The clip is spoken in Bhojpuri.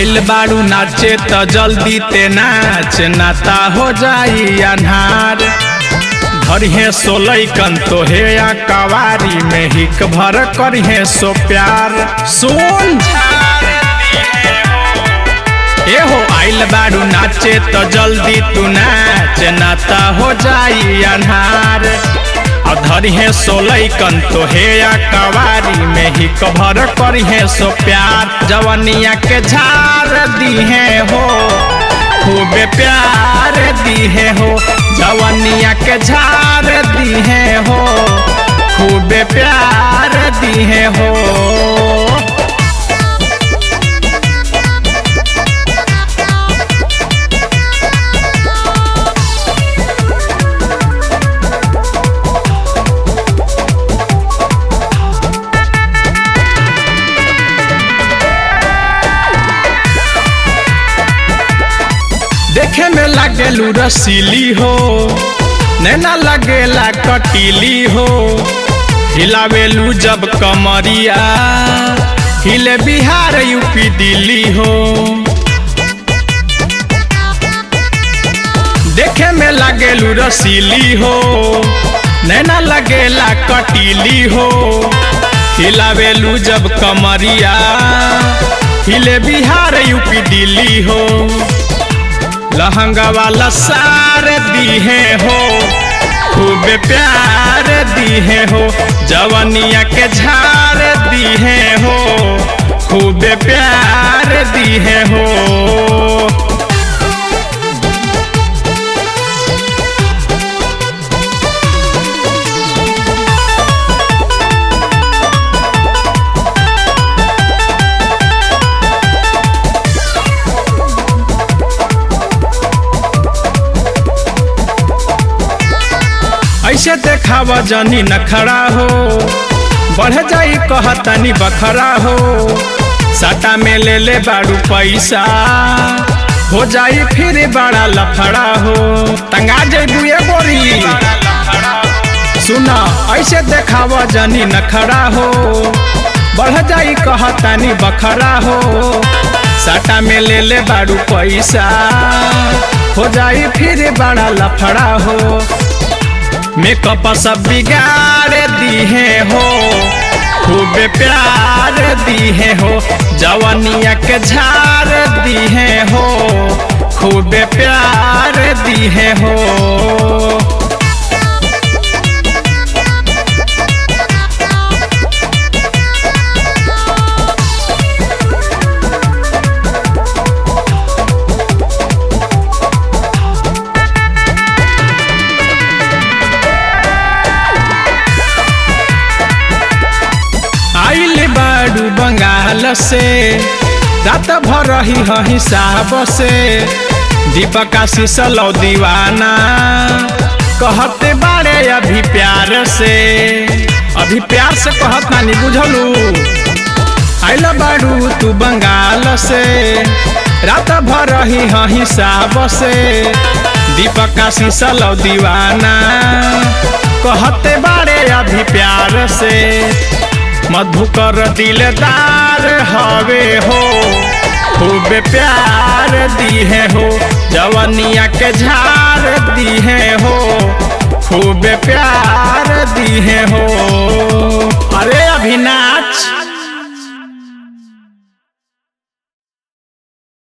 आइल बारू नाचे त जल्दी ते नाच नाता हो जाई अन्हार। धरिहे सोलई कन तो हे या कवारी में हिक भर करिहे सो प्यार। सुन हो आइल बारू नाचे तो जल्दी तू नाच नाता हो जाई अन्हार। धरिहे सोलई कन तो हे या कवारी में ही कभर करिहे सो प्यार। जवनिया के झार दीहे हो खूबे प्यार दीहे हो। जवनिया के झार दीहे हो खूबे प्यार दीहे हो। देखे में लागेलू रसीली हो नैना लगेला कटीली हो। हिलावेलू जब कमरिया हिले बिहार यूपी दिल्ली हो। देखे में लागेलू रसीली हो नैना लगेला कटीली हो। हिलावेलू जब कमरिया हिले बिहार यूपी दिल्ली हो। लहंगा वाला सार दीहे हो खूबे प्यार दीहे हो। जवनिया के झार दीहे हो खूबे प्यार दीहे हो। ऐसे देखावा जनी नखरा हो बढ़ जाई कहतनी बखरा हो। साटा में ले ले बारू पैसा हो जाई फिर बड़ा लफड़ा हो। तंगा जइबुए गोरी सुना ऐसे देखावा जनी नखरा हो बढ़ जाई कहतनी बखरा हो। साटा में ले ले बारू पैसा हो जाई फिर बड़ा लफड़ा हो। मेकअप सब बिगाड़ दीहे हो खूबे प्यार दीहे हो। जवनिया के झार दीहे हो खूबे प्यार दीहे हो। बंगाल से रात भर रही है हिसाब से। दीपक आशीष लो दीवाना कहते बारे अभी प्यार से। अभी प्यार से कहत नानी बुझलू। आइल बारू तू बंगाल से रात भर रही है हिसाब से। दीपक आशीष लो दीवाना कहते बारे अभी प्यार से। मधुकर दिलदार हवे हो खूबे प्यार दीहे हो। जवनिया के झार दीहे